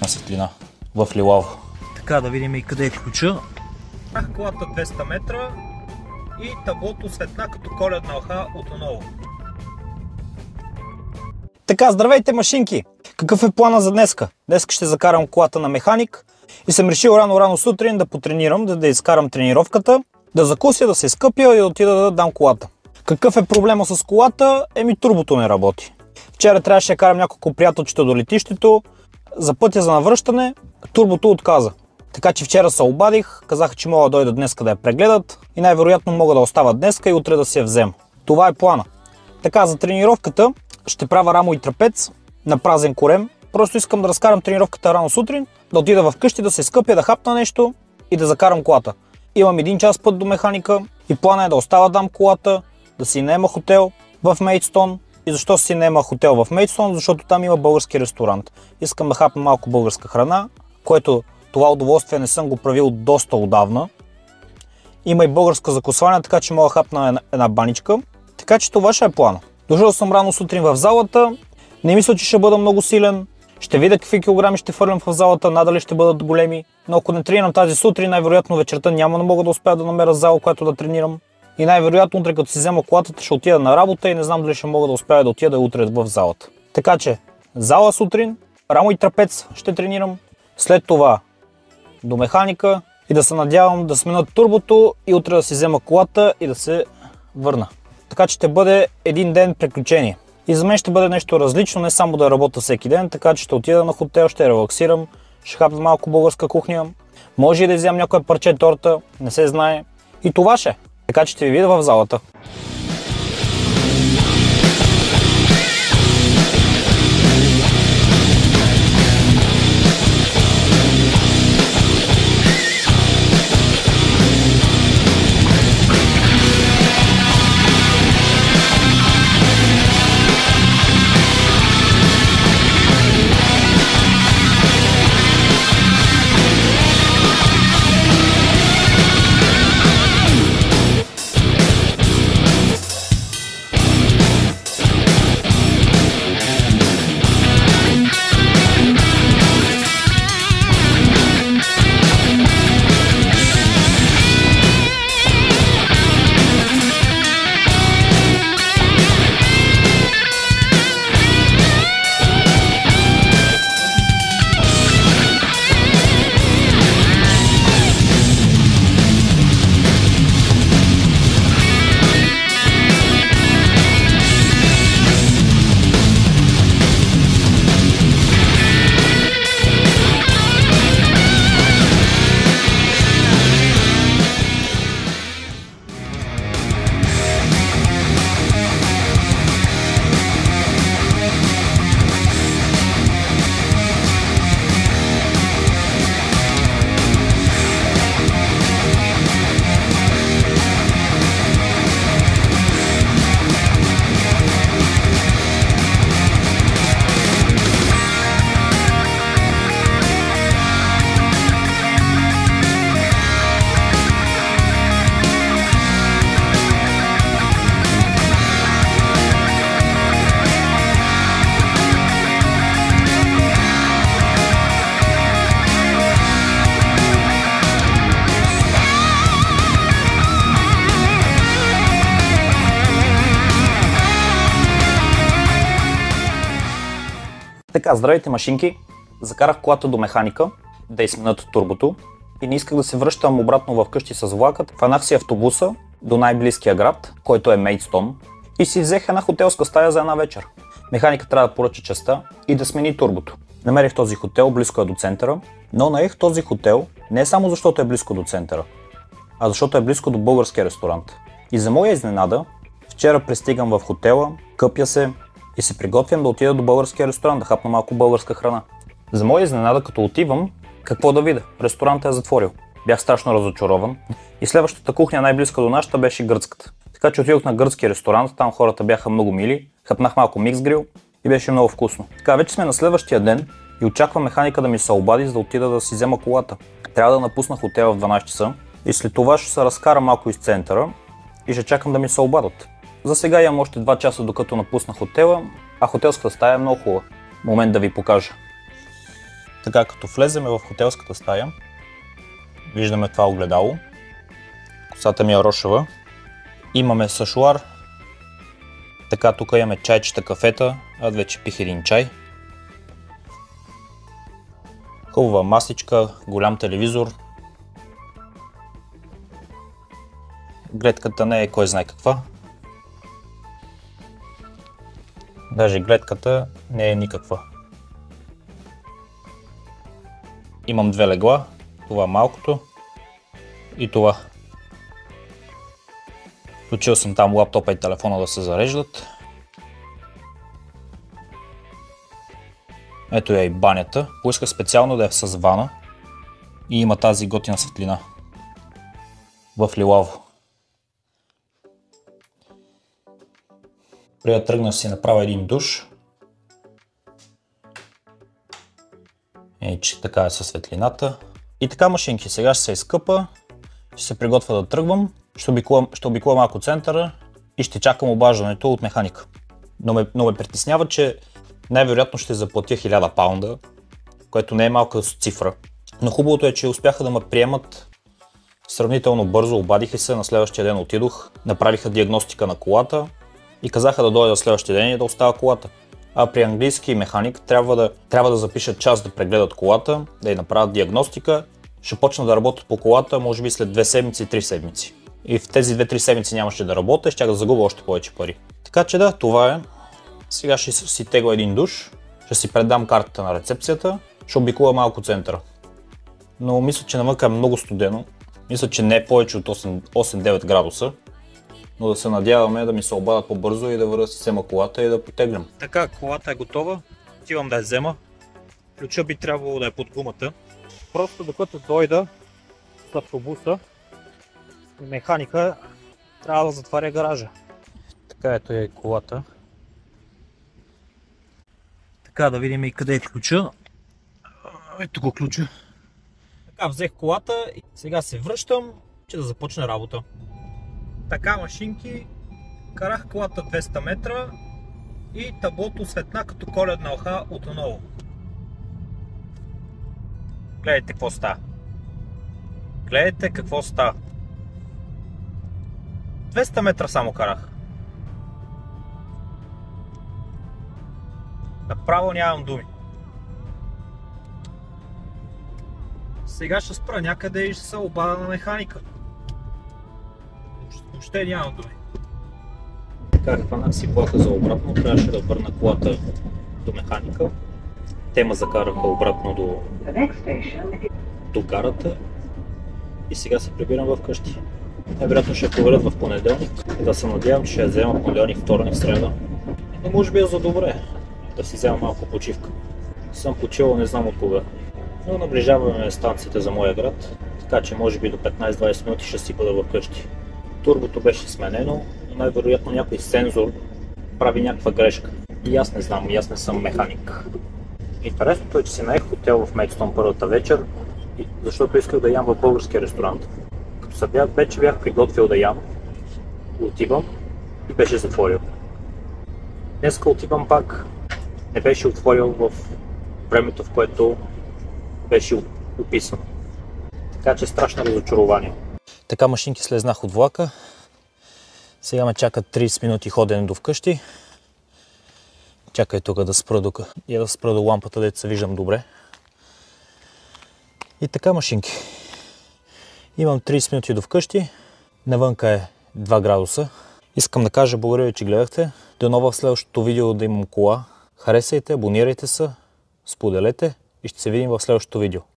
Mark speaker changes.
Speaker 1: на светлина в лилаво.
Speaker 2: Така, да видим и къде е ключа.
Speaker 3: Колата 200 метра и таблото светна като коледна лха отново.
Speaker 1: Така, здравейте машинки! Какъв е плана за днеска? Днеска ще закарам колата на механик и съм решил рано сутрин да потренирам, да изкарам тренировката, да закуся, да се скъпя и да отида да дам колата. Какъв е проблема с колата? Турбото не работи. Вчера трябваше да карам няколко приятелчета до летището, за пътя за навръщане турбото отказа. Така че вчера се обадих, казаха, че мога да дойда днеска да я прегледат и най-вероятно мога да оставя днеска и утре да си я взема. Това е плана. Така, за тренировката ще правя рамо и трапец на празен корем. Просто искам да разкарам тренировката рано сутрин, да отида вкъщи, да се скъпя, да хапна нещо и да закарам колата. Имам 1 час път до механика и плана е да оставя дам колата, да си наема хотел в Мейдстон. И защо си наема хотел в Мейдстон? Защото там има български ресторант. Искам да хапна малко българска храна, което това удоволствие не съм го правил доста отдавна. Има и българска закусване, така че мога да хапна една баничка. Така че това ще е плана. Дошъл съм рано сутрин в залата. Не мисля, че ще бъда много силен. Ще видя какви килограми ще фърлям в залата, надали ще бъдат големи. Но ако не тренирам тази сутрин, най-вероятно вечерта няма да мога да успея да намеря зала, която да тренирам. И най-вероятно утре, като си взема колата, ще отида на работа и не знам дали ще мога да успея да отида утре в залата. Така че, зала сутрин, рамо и трапец ще тренирам. След това до механика и да се надявам да сменят турбото и утре да си взема колата и да се върна. Така че ще бъде един ден приключение. И за мен ще бъде нещо различно, не само да работя всеки ден, така че ще отида на хотел, ще релаксирам, ще хапна малко българска кухня. Може и да вземам някое парче торта, не се знае. И това ще. Така че ще ви видя в залата. Така, здравейте машинки! Закарах колата до механика да изсменят турбото и не исках да се връщам обратно вкъщи с влакът. Фанах си автобуса до най-близкия град, който е Мейдстон, и си взех една хотелска стая за една вечер. Механика трябва да поръча частта и да смени турбото. Намерих този хотел, близко е до центъра, но наех този хотел не само защото е близко до центъра, а защото е близко до българския ресторант. И за моя изненада, вчера пристигам в хотела, къпя се и се приготвям да отида до българския ресторант, да хапна малко българска храна. За моя изненада, като отивам, какво да видя? Ресторантът е затворил. Бях страшно разочарован и следващата кухня, най-близка до нашата, беше гръцката. Така че отидох на гръцки ресторант, там хората бяха много мили, хапнах малко микс грил и беше много вкусно. Така, вече сме на следващия ден и очаквам механика да ми се обади, за да отида да си взема колата. Трябва да напусна хотела в 12 часа и след това ще се разкара малко из центъра и ще чакам да ми се обадат. За сега имам още 2 часа докато напусна хотела, а хотелската стая е много хубава. Момент да ви покажа. Така, като влеземе в хотелската стая, виждаме това огледало. Косата ми е рошева. Имаме сашуар. Така, тук имаме чайчета, кафета. Аз вече пих един чай. Хубава масичка, голям телевизор. Гледката не е кой знае каква. Даже гледката не е никаква. Имам две легла. Това малкото и това. Включил съм там лаптопа и телефона да се зареждат. Ето я и банята. Поисках специално да е с вана и има тази готина светлина в лилаво. Преди да тръгна си направя един душ. Че така е със светлината. И така, машинки, сега ще се изкъпа, ще се приготвя да тръгвам, ще обиколя малко центъра и ще чакам обаждането от механика. Но ме притеснява, че най-вероятно ще заплатя 1000 паунда, което не е малка цифра. Но хубавото е, че успяха да ме приемат сравнително бързо, обадиха се, на следващия ден отидох, направиха диагностика на колата и казаха да дойда следващия ден и да оставя колата. А при английски механик трябва да запишат час да прегледат колата, да й направят диагностика, ще почна да работя по колата, може би след 2 седмици, 3 седмици. И в тези 2-3 седмици нямаше да работя, щях да загубя още повече пари. Така че да, това е. Сега ще си тегла един душ, ще си предам картата на рецепцията, ще обиколя малко центъра. Но мисля, че навънка е много студено. Мисля, че не е повече от 8-9 градуса. Но да се надяваме да ми се обадят по-бързо и да върна си взема колата и да потеглям.
Speaker 2: Така, колата е готова. Отивам да я взема. Ключа би трябвало да е под гумата. Просто докато дойда с автобуса, механика трябва да затваря гаража. Така, ето е колата. Така, да видим и къде е ключа. Ето го ключа. Така, взех колата и сега се връщам, че да започне работа.
Speaker 3: Така, машинки, карах колата 200 метра и таблото светна като коледна уха отново. Гледайте какво става. Гледайте какво става. 200 метра само карах. Направо нямам думи. Сега ще спра някъде и ще се обада на механика. Въобще нямам думи.
Speaker 1: Така, хванах си влака за обратно, трябваше да върна колата до механика. Те ме закараха обратно до гарата и сега се прибирам в къщи. Най-вероятно ще проверят в понеделник, да се надявам, че ще я взема понеделник, вторник, среда. Но може би е за добре да си взема малко почивка. Съм почил не знам от кога, но наближаваме станцията за моя град, така че може би до 15-20 минути ще си бъда в къщи. Турбото беше сменено, но най-вероятно някой сензор прави някаква грешка. И аз не знам, и аз не съм механик. Интересното е, че си наех хотел в Мейдстон първата вечер, защото исках да ям в български ресторант. Като се вече бях приготвил да ям, отивам и беше затворил. Днеска отивам пак, не беше отворил в времето, в което беше описано. Така че страшно разочарование. Така, машинки, слезнах от влака. Сега ме чакат 30 минути ходене до вкъщи. Чакай тук да спра до лампата, дето се виждам добре. И така, машинки. Имам 30 минути до вкъщи. Навънка е 2 градуса. Искам да кажа благодаря ви, че гледахте. До нова в следващото видео да имам кола. Харесайте, абонирайте се, споделете и ще се видим в следващото видео.